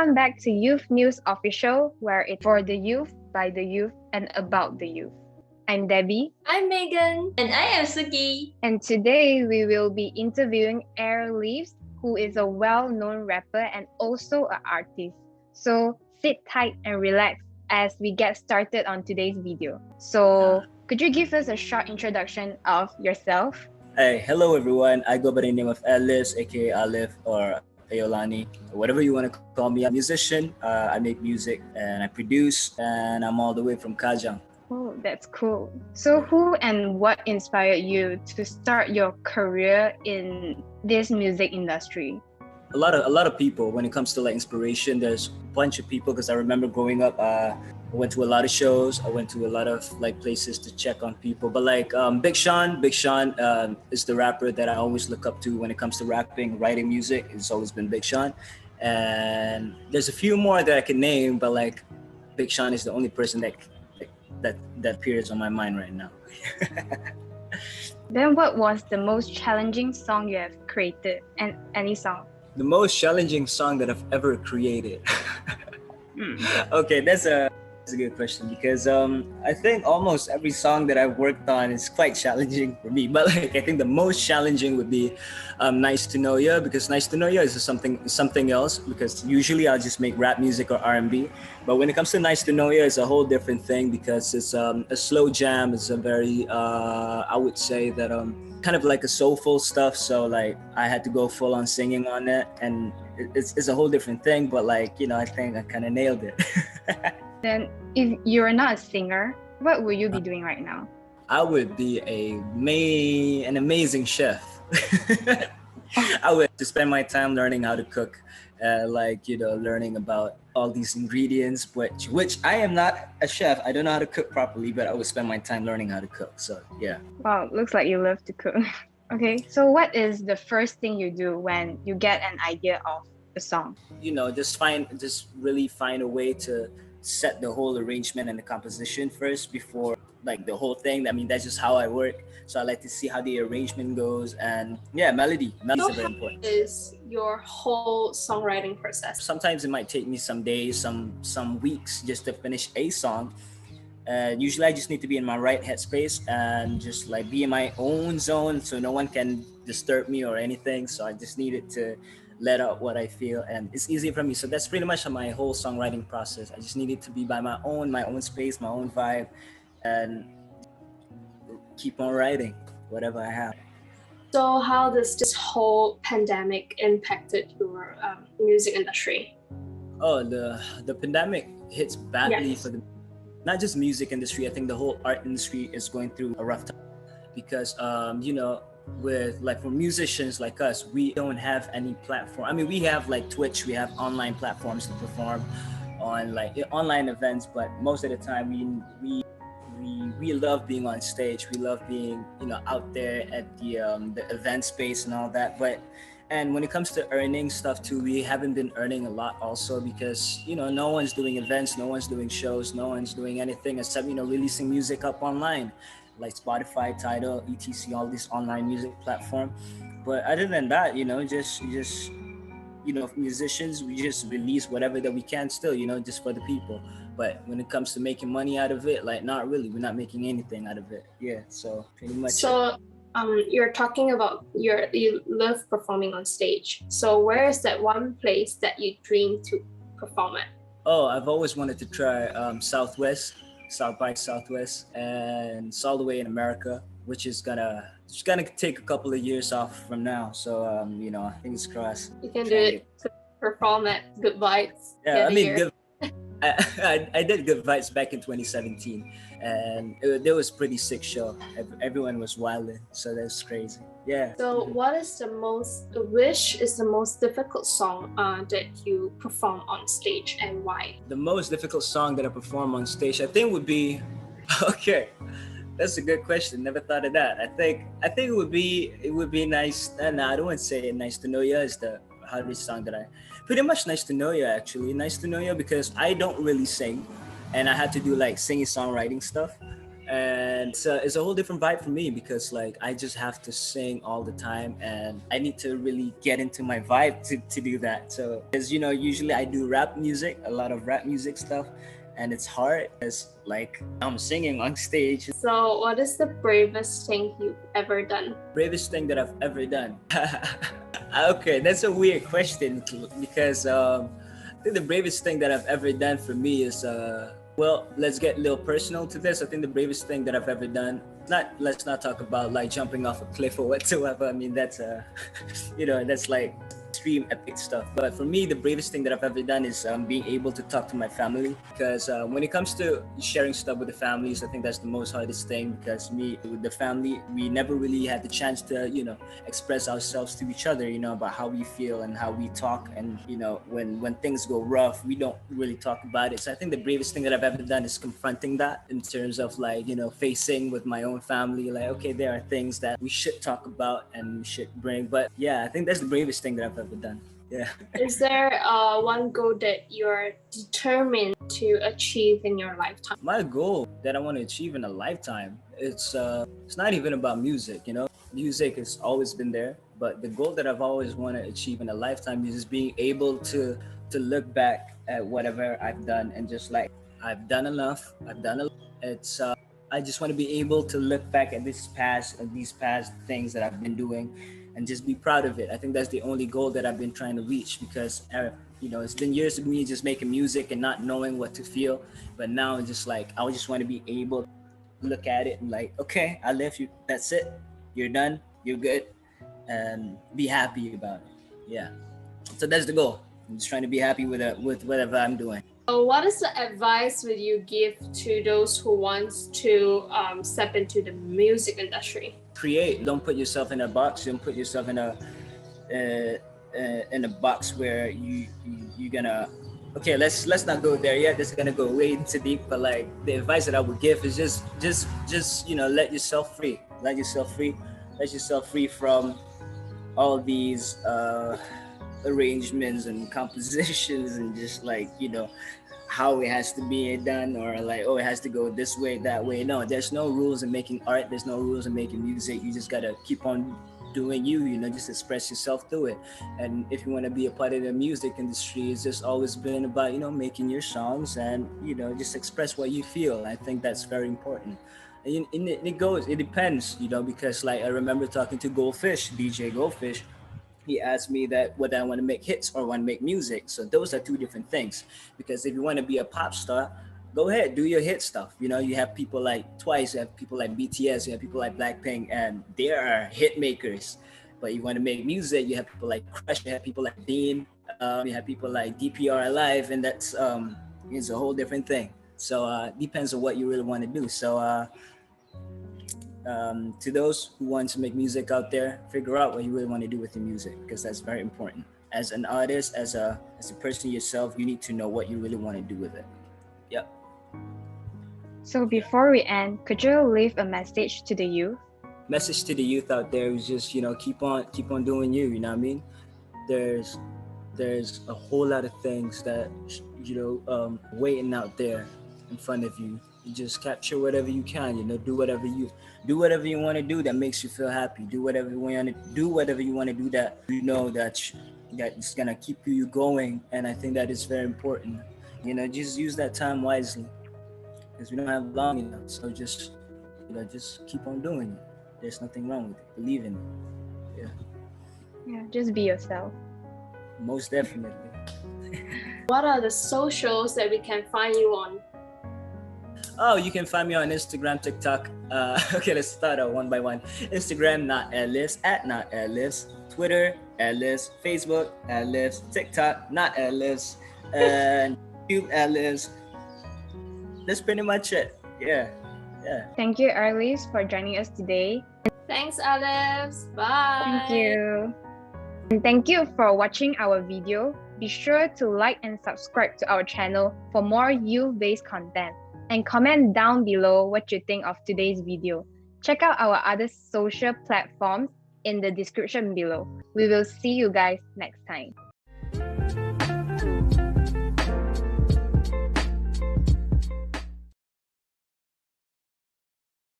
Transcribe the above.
Welcome back to Youth News Official, where it's for the youth, by the youth, and about the youth. I'm Debbie. I'm Megan. And I am Suki. And today we will be interviewing Airliftz, who is a well-known rapper and also an artist. So sit tight and relax as we get started on today's video. So could you give us a short introduction of yourself? Hey, hello everyone. I go by the name of Airliftz, aka Alif or Ayolani, whatever you want to call me. I'm a musician. I make music and I produce, and I'm all the way from Kajang. Oh, that's cool. So who and what inspired you to start your career in this music industry? A lot of people. When it comes to like inspiration, there's a bunch of people, because I remember growing up, I went to a lot of shows. I went to a lot of like places to check on people. But like Big Sean is the rapper that I always look up to when it comes to rapping, writing music. It's always been Big Sean. And there's a few more that I can name, but like Big Sean is the only person that appears on my mind right now. Then what was the most challenging song you have created, and any song? The most challenging song that I've ever created. Okay, that's a good question, because I think almost every song that I've worked on is quite challenging for me. But like I think the most challenging would be Nice to Know Ya, because Nice to Know Ya is something else, because usually I'll just make rap music or R&B. But when it comes to Nice to Know Ya, it's a whole different thing, because it's a slow jam. It's a very I would say that kind of like a soulful stuff. So like I had to go full on singing on it, and it's a whole different thing. But like, you know, I think I kind of nailed it. Then if you're not a singer, what will you be doing right now? I would be an amazing chef. I would to spend my time learning how to cook, like, you know, learning about all these ingredients, which I am not a chef. I don't know how to cook properly, but I would spend my time learning how to cook. So yeah. Wow, looks like you love to cook. Okay, so what is the first thing you do when you get an idea of a song? You know, just really find a way to set the whole arrangement and the composition first before like the whole thing. I mean, that's just how I work. So I like to see how the arrangement goes, and yeah, melody is very important. Is your whole songwriting process? Sometimes it might take me some days, some weeks just to finish a song. And usually I just need to be in my right headspace and just like be in my own zone, so no one can disturb me or anything. So I just needed to let out what I feel, and it's easy for me. So that's pretty much my whole songwriting process. I just needed to be by my own space, my own vibe, and keep on writing whatever I have. So how does this whole pandemic impacted your music industry? Oh, the pandemic hits badly for the not just music industry. I think the whole art industry is going through a rough time, because you know, with like for musicians like us, we don't have any platform. I mean, we have like Twitch, we have online platforms to perform on like online events, but most of the time we love being on stage. We love being, you know, out there at the event space and all that. And when it comes to earning stuff too, we haven't been earning a lot also, because, you know, no one's doing events, no one's doing shows, no one's doing anything except, you know, releasing music up online, like Spotify, Tidal, etc., all these online music platform. But other than that, you know, just you know, musicians, we just release whatever that we can still, you know, just for the people. But when it comes to making money out of it, like not really. We're not making anything out of it. Yeah, so pretty much. So you're talking about you love performing on stage. So where is that one place that you dream to perform at? Oh, I've always wanted to try South by Southwest, and it's all the way in America, which is gonna take a couple of years off from now. So you know, fingers crossed. You can do it to perform at Good Vibes. Yeah, I mean, I did Good Vibes back in 2017, and it was pretty sick show. Everyone was wilding, so that's crazy. Yeah. So what is the most difficult song that you perform on stage, and why? The most difficult song that I perform on stage, I think, would be okay. That's a good question. Never thought of that. I think it would be nice. I don't want to say Nice to Know Ya is the hardest song that I. Pretty much Nice to Know Ya, actually. Nice to Know Ya, because I don't really sing, and I had to do like singer-songwriting stuff. And it's a whole different vibe for me because like I just have to sing all the time and I need to really get into my vibe to do that. So as you know, usually I do rap music, a lot of rap music stuff, and it's hard as like I'm singing on stage. So what is the bravest thing you've ever done? Bravest thing that I've ever done. Okay, that's a weird question because I think the bravest thing that I've ever done for me is well, let's get a little personal to this. I think the bravest thing that I've ever done, let's not talk about like jumping off a cliff or whatsoever. I mean, that's you know, that's like extreme epic stuff. But for me, the bravest thing that I've ever done is being able to talk to my family, because when it comes to sharing stuff with the families, I think that's the most hardest thing, because me with the family, we never really had the chance to, you know, express ourselves to each other, you know, about how we feel and how we talk. And you know, when things go rough, we don't really talk about it. So I think the bravest thing that I've ever done is confronting that, in terms of like, you know, facing with my own family, like, okay, there are things that we should talk about and we should bring. But yeah, I think that's the bravest thing that I've ever done. Yeah. Is there one goal that you're determined to achieve in your lifetime? My goal that I want to achieve in a lifetime, it's not even about music, you know. Music has always been there, but the goal that I've always wanted to achieve in a lifetime is just being able to look back at whatever I've done and just like, I've done enough. I've done a lot. It's I just want to be able to look back at these past things that I've been doing and just be proud of it. I think that's the only goal that I've been trying to reach, because you know, it's been years of me just making music and not knowing what to feel. But now it's just like, I just want to be able to look at it and like, okay, I left you. That's it. You're done. You're good. And be happy about it. Yeah. So that's the goal. I'm just trying to be happy with whatever I'm doing. So what is the advice would you give to those who want to step into the music industry? Create. Don't put yourself in a box. Don't put yourself in a box where you're gonna. Okay, let's not go there yet. This is gonna go way too deep. But like, the advice that I would give is just you know, let yourself free. Let yourself free. Let yourself free from all these arrangements and compositions and just like, you know, how it has to be done, or like, oh, it has to go this way, that way. No, there's no rules in making art. There's no rules in making music. You just gotta keep on doing you know, just express yourself through it. And if you want to be a part of the music industry, it's just always been about, you know, making your songs and, you know, just express what you feel. I think that's very important. And it depends, you know, because like I remember talking to DJ Goldfish. He asked me that whether I want to make hits or want to make music. So those are two different things. Because if you want to be a pop star, go ahead, do your hit stuff. You know, you have people like Twice, you have people like BTS, you have people like Blackpink, and they are hit makers. But you want to make music, you have people like Crush, you have people like Dean, you have people like DPR Alive, and that's it's a whole different thing. So depends on what you really want to do. So to those who want to make music out there, figure out what you really want to do with your music, because that's very important. As an artist, as a person yourself, you need to know what you really want to do with it. Yep. So before we end, could you leave a message to the youth? Message to the youth out there is just, you know, keep on doing you. You know what I mean? There's a whole lot of things that, you know, waiting out there in front of you. You just capture whatever you can. You know, do whatever you want to do that makes you feel happy. Do whatever you want to do that you know that it's gonna keep you going. And I think that is very important. You know, just use that time wisely, because we don't have long enough. So just, you know, just keep on doing it. There's nothing wrong with it. Believe in it. Yeah, just be yourself. Most definitely. What are the socials that we can find you on? Oh, you can find me on Instagram, TikTok. Okay, let's start out one by one. Instagram, not Airliftz, at not Airliftz. Twitter, Airliftz. Facebook, Airliftz. TikTok, not Airliftz. And YouTube, Airliftz. That's pretty much it. Yeah. Thank you, Airliftz, for joining us today. Thanks, Airliftz. Bye. Thank you. And thank you for watching our video. Be sure to like and subscribe to our channel for more youth-based content. And comment down below what you think of today's video. Check out our other social platforms in the description below. We will see you guys next time.